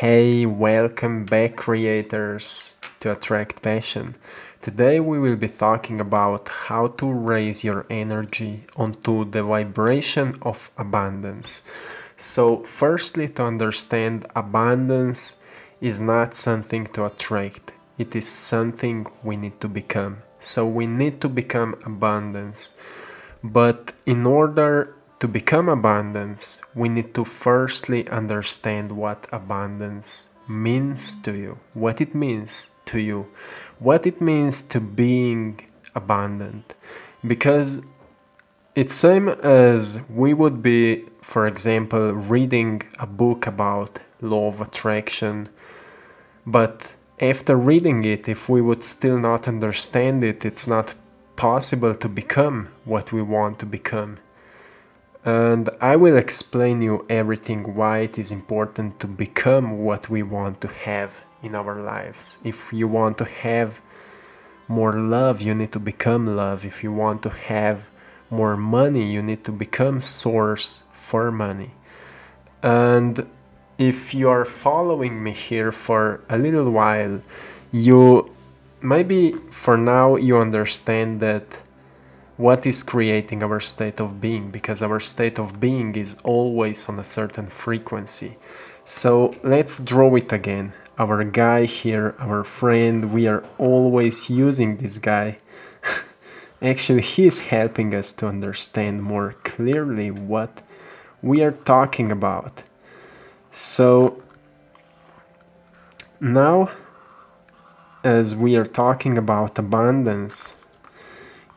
Hey, welcome back creators to Attract Passion. Today we will be talking about how to raise your energy onto the vibration of abundance. So firstly, to understand, abundance is not something to attract. It is something we need to become. So we need to become abundance. But in order to become abundance, we need to firstly understand what abundance means to you, what it means to you, what it means to being abundant. Because it's same as we would be, for example, reading a book about law of attraction, but after reading it, if we would still not understand it, it's not possible to become what we want to become. And I will explain you everything why it is important to become what we want to have in our lives. If you want to have more love, you need to become love. If you want to have more money, you need to become source for money. And if you are following me here for a little while, you maybe for now you understand that what is creating our state of being, because our state of being is always on a certain frequency. So let's draw it again. Our guy here, our friend, we are always using this guy. Actually, he is helping us to understand more clearly what we are talking about. So now, as we are talking about abundance,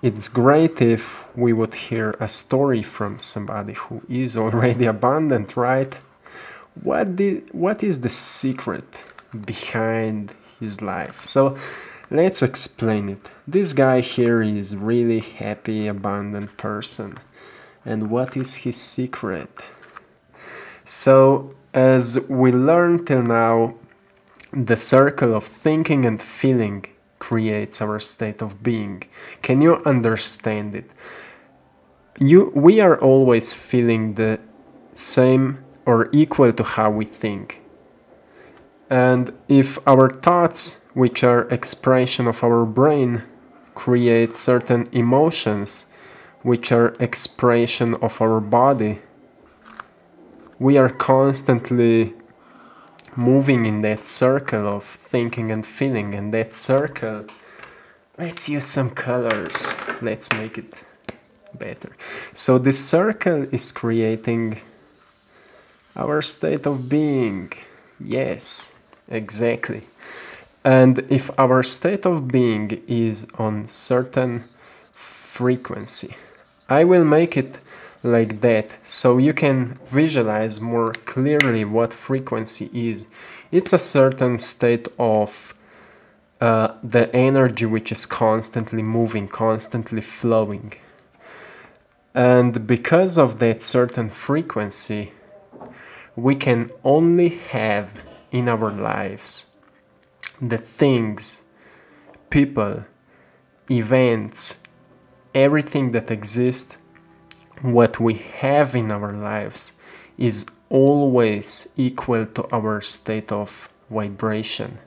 it's great if we would hear a story from somebody who is already abundant, right? What is the secret behind his life? So let's explain it. This guy here is really happy, abundant person. And what is his secret? So as we learned till now, the circle of thinking and feeling creates our state of being. Can you understand it? We are always feeling the same or equal to how we think. And if our thoughts, which are expression of our brain, create certain emotions, which are expression of our body, we are constantly moving in that circle of thinking and feeling. And that circle, let's use some colors, let's make it better. So this circle is creating our state of being. Yes, exactly. And if our state of being is on certain frequency, I will make it like that, so you can visualize more clearly what frequency is. It's a certain state of the energy which is constantly moving, constantly flowing. And because of that certain frequency, we can only have in our lives the things, people, events, everything that exists. What we have in our lives is always equal to our state of vibration.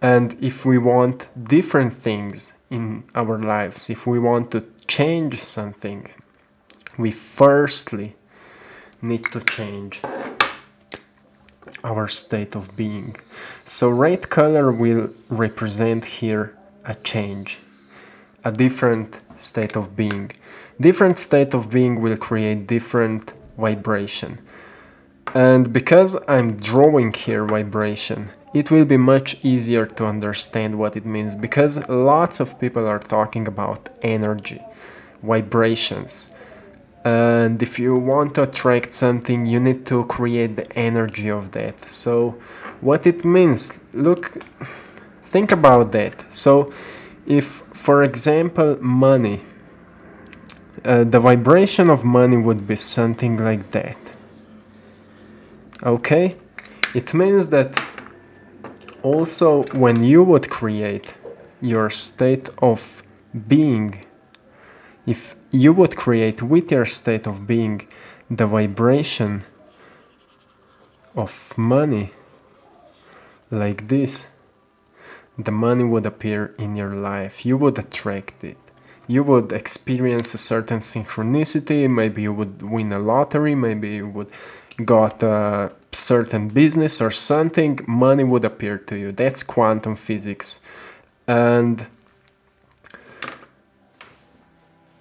And if we want different things in our lives, if we want to change something, we firstly need to change our state of being. So red color will represent here a change, a different state of being. Different state of being will create different vibration. And because I'm drawing here vibration, it will be much easier to understand what it means, because lots of people are talking about energy, vibrations. And if you want to attract something, you need to create the energy of that. So what it means, look, think about that. So if, for example, money, the vibration of money would be something like that. Okay? It means that also when you would create your state of being, if you would create with your state of being the vibration of money, like this, the money would appear in your life. You would attract it. You would experience a certain synchronicity. Maybe you would win a lottery. Maybe you would got a certain business or something. Money would appear to you. That's quantum physics. And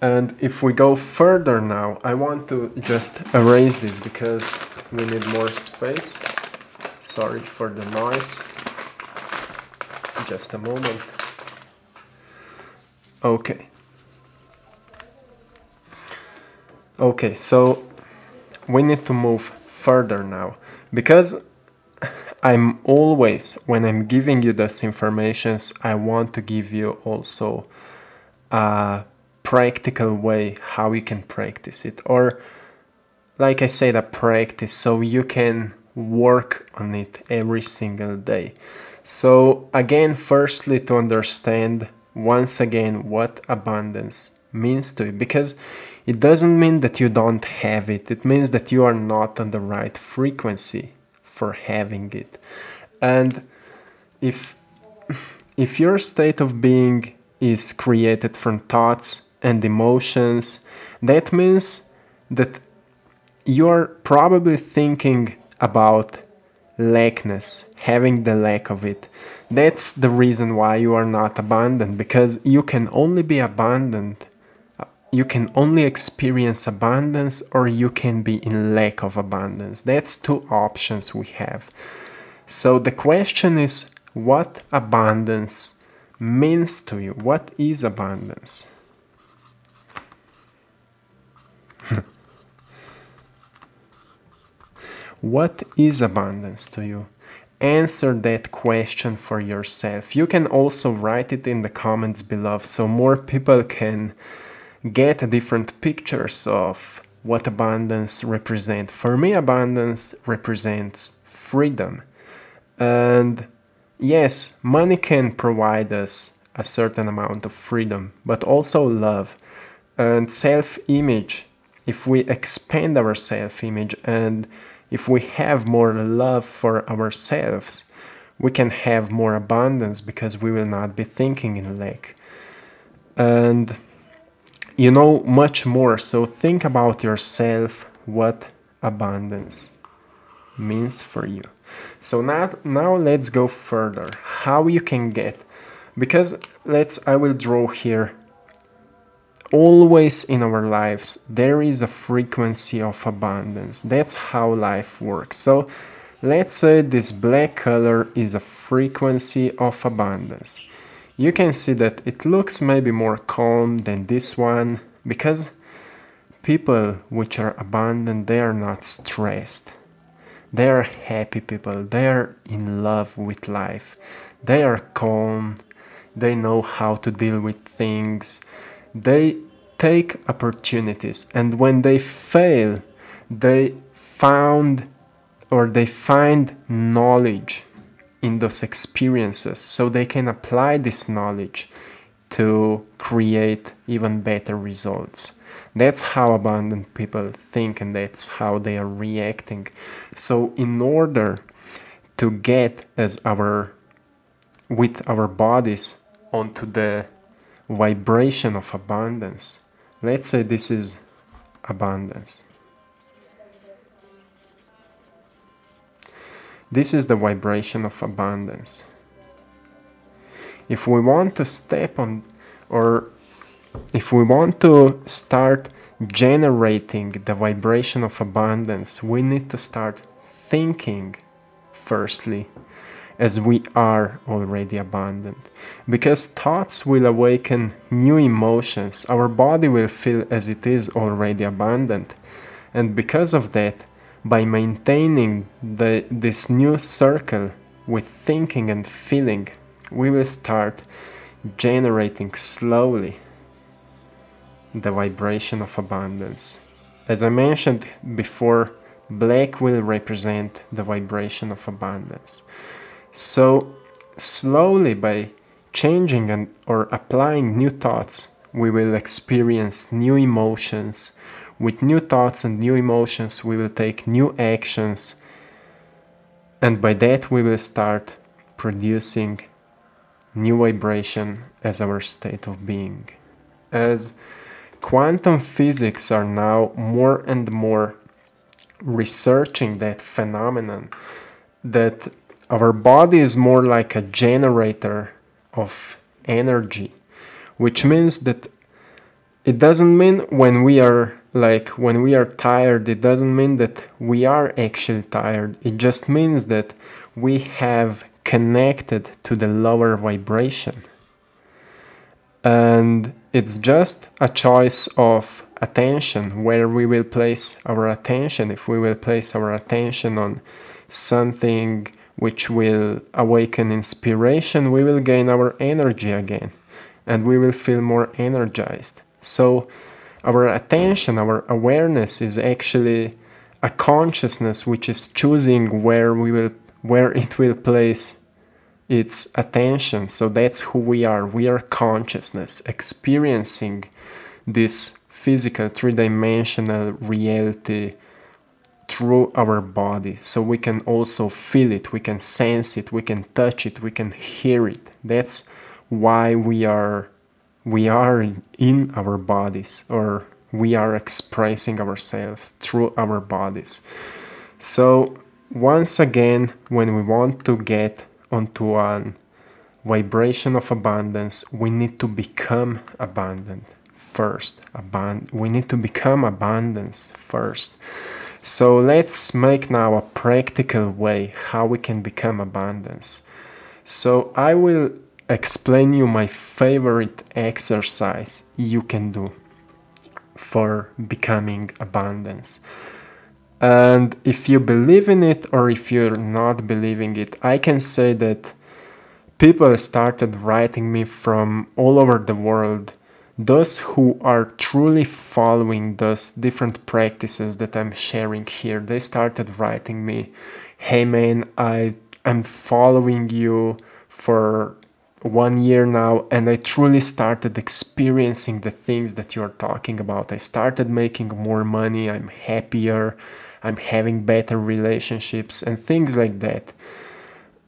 if we go further now, I want to just erase this because we need more space. Sorry for the noise. Just a moment. Okay. Okay, so we need to move further now, because I'm always, when I'm giving you this information, I want to give you also a practical way how you can practice it, or like I said, a practice so you can work on it every single day. So again, firstly, to understand once again what abundance means to you, because it doesn't mean that you don't have it. It means that you are not on the right frequency for having it. And if your state of being is created from thoughts and emotions, that means that you are probably thinking about lackness, having the lack of it. That's the reason why you are not abundant, because you can only be abundant, you can only experience abundance, or you can be in lack of abundance. That's two options we have. So the question is, what abundance means to you? What is abundance? What is abundance to you? Answer that question for yourself. You can also write it in the comments below so more people can get different pictures of what abundance represents. For me, abundance represents freedom. And yes, money can provide us a certain amount of freedom, but also love and self-image. If we expand our self-image and if we have more love for ourselves, we can have more abundance because we will not be thinking in lack. And you know much more. So think about yourself, what abundance means for you. So now let's go further. How you can get, because I will draw here. Always in our lives there is a frequency of abundance. That's how life works. So let's say this black color is a frequency of abundance. You can see that it looks maybe more calm than this one, because people which are abundant, they are not stressed. They are happy people. They are in love with life. They are calm. They know how to deal with things. They take opportunities, and when they fail, they find knowledge in those experiences, so they can apply this knowledge to create even better results. That's how abundant people think, and that's how they are reacting. So in order to get with our bodies onto the vibration of abundance, let's say this is abundance. This is the vibration of abundance. If we want to step on, or if we want to start generating the vibration of abundance, we need to start thinking firstly as we are already abundant, because thoughts will awaken new emotions. Our body will feel as it is already abundant, and because of that, by maintaining this new circle with thinking and feeling, we will start generating slowly the vibration of abundance. As I mentioned before, black will represent the vibration of abundance. So slowly, by changing or applying new thoughts, we will experience new emotions. With new thoughts and new emotions, we will take new actions, and by that we will start producing new vibration as our state of being. As quantum physics are now more and more researching that phenomenon, that our body is more like a generator of energy, which means that it doesn't mean when we are tired, it doesn't mean that we are actually tired. It just means that we have connected to the lower vibration. And it's just a choice of attention, where we will place our attention. If we will place our attention on something which will awaken inspiration, we will gain our energy again, and we will feel more energized. So our attention, our awareness is actually a consciousness which is choosing where it will place its attention. So that's who we are. We are consciousness experiencing this physical three-dimensional reality through our body. So we can also feel it, we can sense it, we can touch it, we can hear it. That's why we are in our bodies, or we are expressing ourselves through our bodies. So once again, when we want to get onto a vibration of abundance, we need to become abundant first. We need to become abundance first. So let's make now a practical way how we can become abundance. So I will explain you my favorite exercise you can do for becoming abundance. And if you believe in it, or if you're not believing it, I can say that people started writing me from all over the world. Those who are truly following those different practices that I'm sharing here, they started writing me, hey man, I'm following you for 1 year now, and I truly started experiencing the things that you're talking about. I started making more money, I'm happier, I'm having better relationships, and things like that.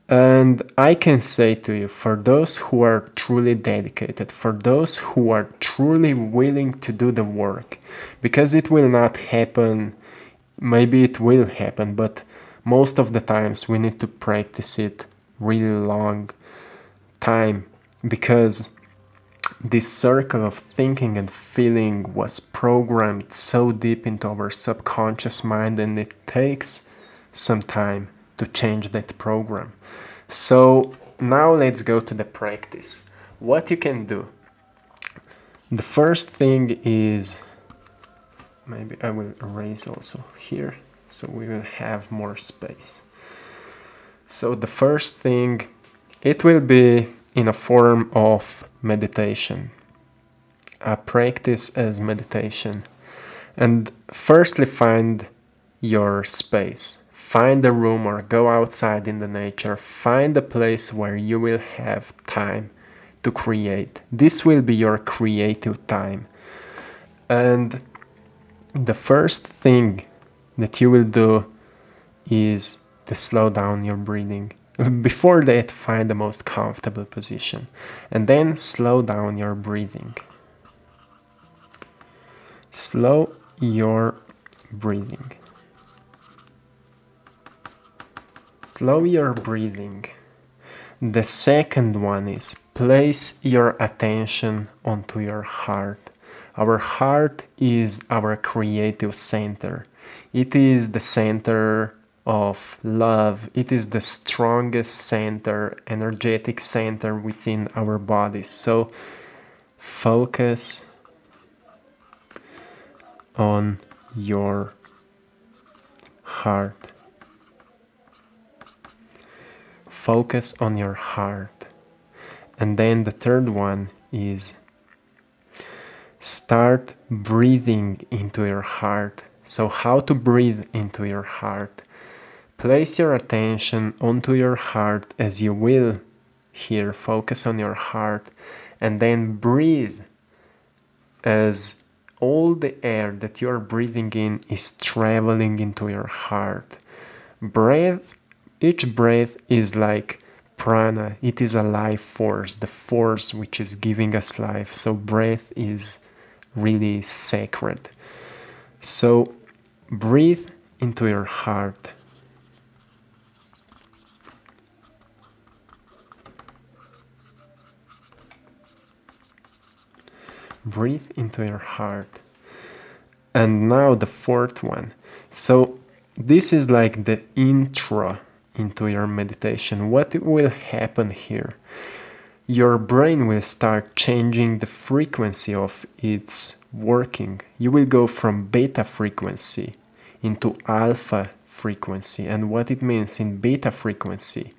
And I can say to you, for those who are truly dedicated, for those who are truly willing to do the work, because it will not happen, maybe it will happen, but most of the times we need to practice it really long time, because this circle of thinking and feeling was programmed so deep into our subconscious mind, and it takes some time to change that program. So now let's go to the practice. What you can do. The first thing is, maybe I will erase also here so we will have more space. So the first thing, it will be in a form of meditation, a practice as meditation. And firstly, find your space. Find a room or go outside in the nature. Find a place where you will have time to create. This will be your creative time. And the first thing that you will do is to slow down your breathing. Before that, find the most comfortable position, and then slow down your breathing. Slow your breathing. Slow your breathing. The second one is place your attention onto your heart. Our heart is our creative center. It is the center of love. It is the strongest center, energetic center within our bodies. So focus on your heart. Focus on your heart. And then the third one is start breathing into your heart. So how to breathe into your heart? Place your attention onto your heart as you will here. Focus on your heart, and then breathe as all the air that you are breathing in is traveling into your heart. Each breath is like prana. It is a life force, the force which is giving us life. So breath is really sacred. So breathe into your heart. Breathe into your heart. And now the fourth one. So this is like the intro into your meditation. What will happen here? Your brain will start changing the frequency of its working. You will go from beta frequency into alpha frequency. And what it means in beta frequency,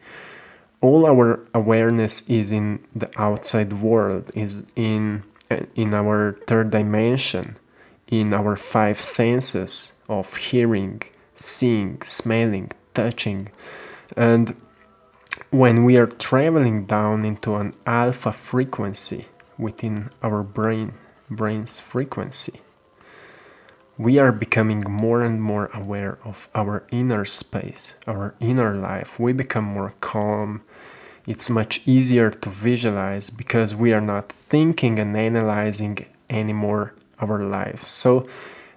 all our awareness is in the outside world, is in our third dimension, in our five senses of hearing, seeing, smelling, touching. And when we are traveling down into an alpha frequency within our brain's frequency, we are becoming more and more aware of our inner space, our inner life. We become more calm. It's much easier to visualize because we are not thinking and analyzing anymore our lives. So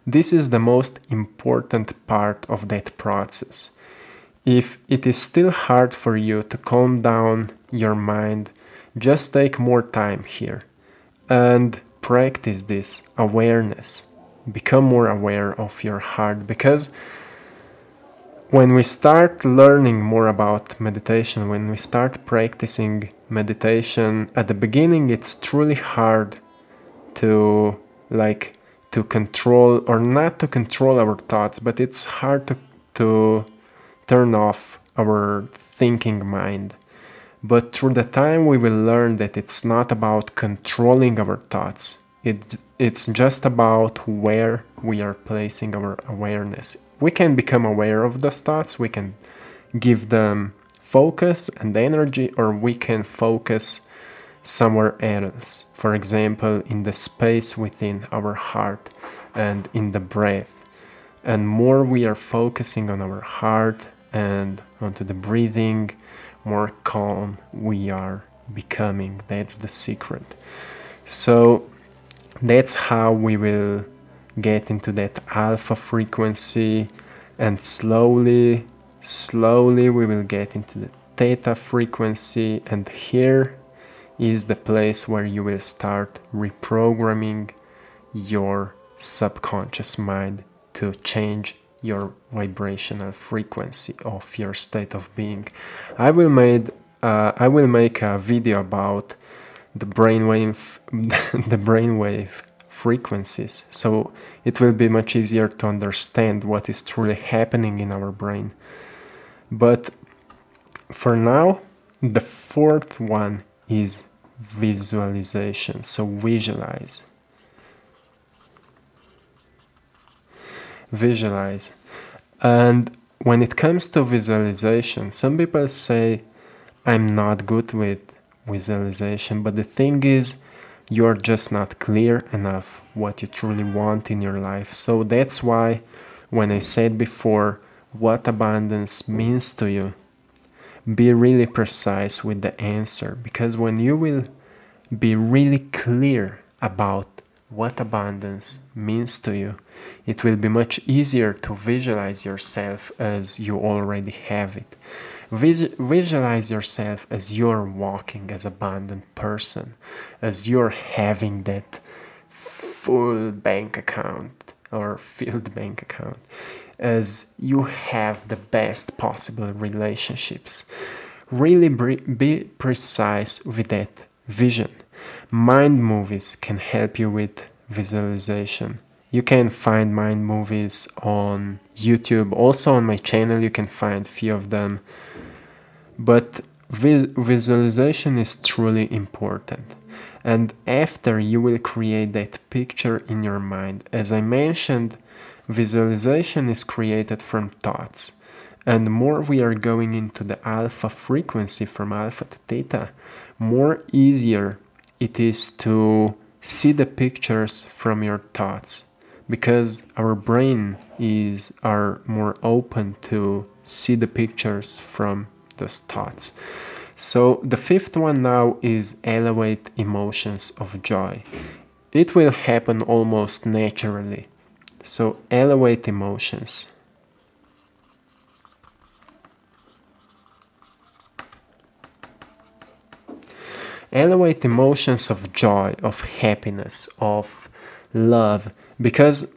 this is the most important part of that process. If it is still hard for you to calm down your mind, just take more time here and practice this awareness. Become more aware of your heart, because when we start learning more about meditation, when we start practicing meditation, at the beginning it's truly hard to control, or not to control our thoughts, but it's hard to turn off our thinking mind. But through the time we will learn that it's not about controlling our thoughts. It's just about where we are placing our awareness. We can become aware of those thoughts, we can give them focus and energy, or we can focus somewhere else. For example, in the space within our heart and in the breath. And more we are focusing on our heart and onto the breathing, more calm we are becoming. That's the secret. So that's how we will get into that alpha frequency, and slowly we will get into the theta frequency. And here is the place where you will start reprogramming your subconscious mind to change your vibrational frequency of your state of being. I will make a video about the brainwave the brainwave frequencies, so it will be much easier to understand what is truly happening in our brain. But for now, the fourth one is visualization. So visualize. And when it comes to visualization, some people say I'm not good with visualization, but the thing is, you're just not clear enough what you truly want in your life. So that's why when I said before what abundance means to you, be really precise with the answer, because when you will be really clear about what abundance means to you, it will be much easier to visualize yourself as you already have it. Visualize yourself as you're walking as abundant person, as you're having that full bank account or filled bank account, as you have the best possible relationships. Really be precise with that vision. Mind movies can help you with visualization. You can find mind movies on YouTube. Also on my channel you can find a few of them. But visualization is truly important. And after you will create that picture in your mind. As I mentioned, visualization is created from thoughts. And the more we are going into the alpha frequency, from alpha to theta, more easier it is to see the pictures from your thoughts, because our brain are more open to see the pictures from those thoughts. So the fifth one now is elevate emotions of joy. It will happen almost naturally. So elevate emotions. Elevate emotions of joy, of happiness, of love, because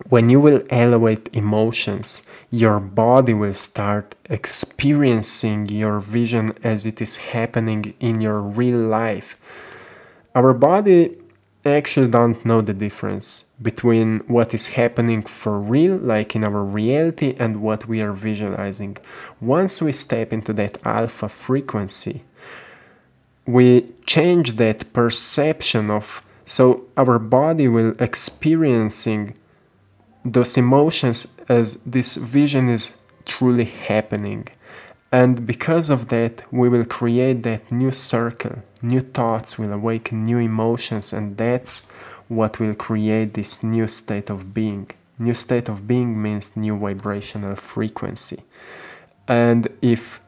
when you will elevate emotions, your body will start experiencing your vision as it is happening in your real life. Our body actually don't know the difference between what is happening for real, like in our reality, and what we are visualizing. Once we step into that alpha frequency, we change that perception of, so our body will experiencing those emotions as this vision is truly happening. And because of that, we will create that new circle. New thoughts will awaken new emotions, and that's what will create this new state of being. New state of being means new vibrational frequency. And if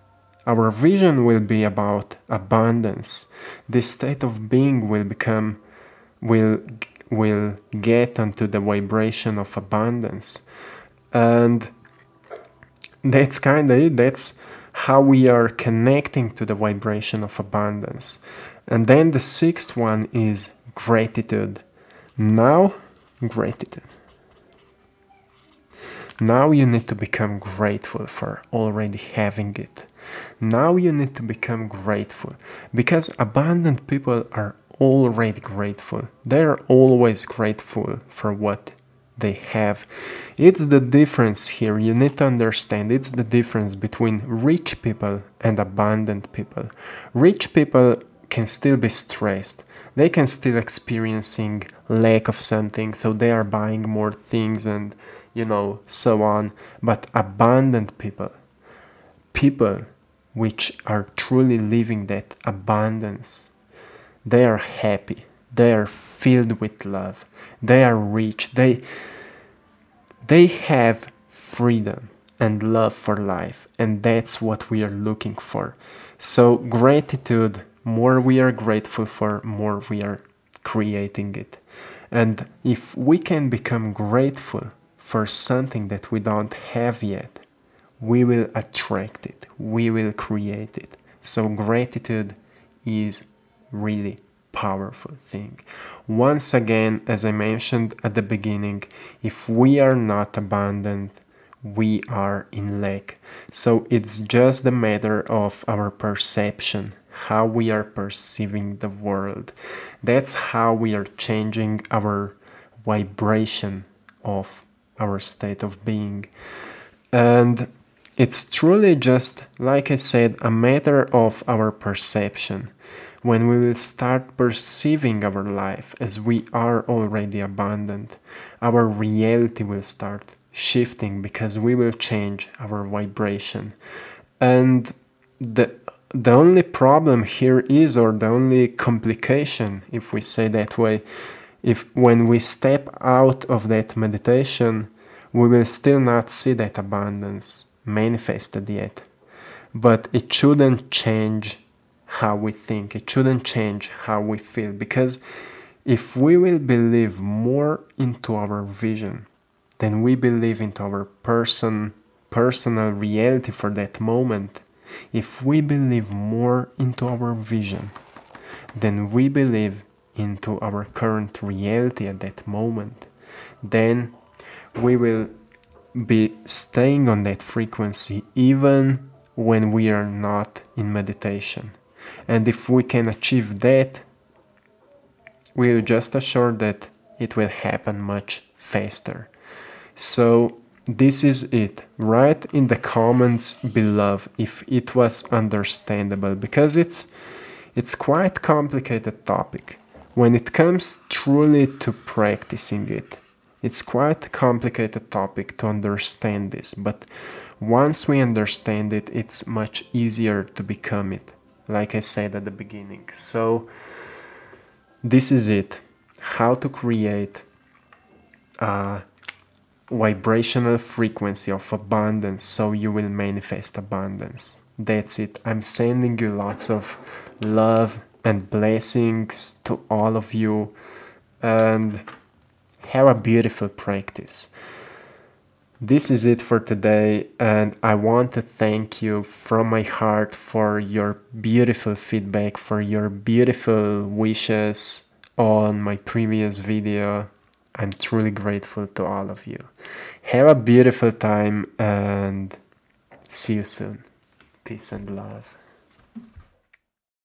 our vision will be about abundance, this state of being will become, will get onto the vibration of abundance. And that's kind of it. That's how we are connecting to the vibration of abundance. And then the sixth one is gratitude. Now, gratitude. Now you need to become grateful for already having it. Now you need to become grateful, because abundant people are already grateful. They are always grateful for what they have. It's the difference here. You need to understand it's the difference between rich people and abundant people. Rich people can still be stressed. They can still experiencing lack of something, so they are buying more things and so on. But abundant people, people which are truly living that abundance, they are happy, they are filled with love, they are rich, they have freedom and love for life, and that's what we are looking for. So gratitude, more we are grateful for, more we are creating it. And if we can become grateful for something that we don't have yet, we will attract it, we will create it. So gratitude is really powerful thing. Once again, as I mentioned at the beginning, if we are not abundant, we are in lack. So it's just a matter of our perception, how we are perceiving the world. That's how we are changing our vibration of our state of being. And it's truly just, like I said, a matter of our perception. When we will start perceiving our life as we are already abundant, our reality will start shifting, because we will change our vibration. And the only problem here is, or the only complication, if we say that way, if when we step out of that meditation, we will still not see that abundance manifested yet. But it shouldn't change how we think, it shouldn't change how we feel, because if we will believe more into our vision than we believe into our personal reality for that moment, if we believe more into our vision than we believe into our current reality at that moment, then we will be staying on that frequency even when we are not in meditation. And if we can achieve that, we'll just assure that it will happen much faster. So this is it. Write in the comments below if it was understandable, because it's quite complicated topic. When it comes truly to practicing it, it's quite a complicated topic to understand this, but once we understand it, it's much easier to become it, like I said at the beginning. So this is it. How to create a vibrational frequency of abundance so you will manifest abundance. That's it. I'm sending you lots of love and blessings to all of you, and have a beautiful practice. This is it for today, and I want to thank you from my heart for your beautiful feedback, for your beautiful wishes on my previous video. I'm truly grateful to all of you. Have a beautiful time and see you soon. Peace and love.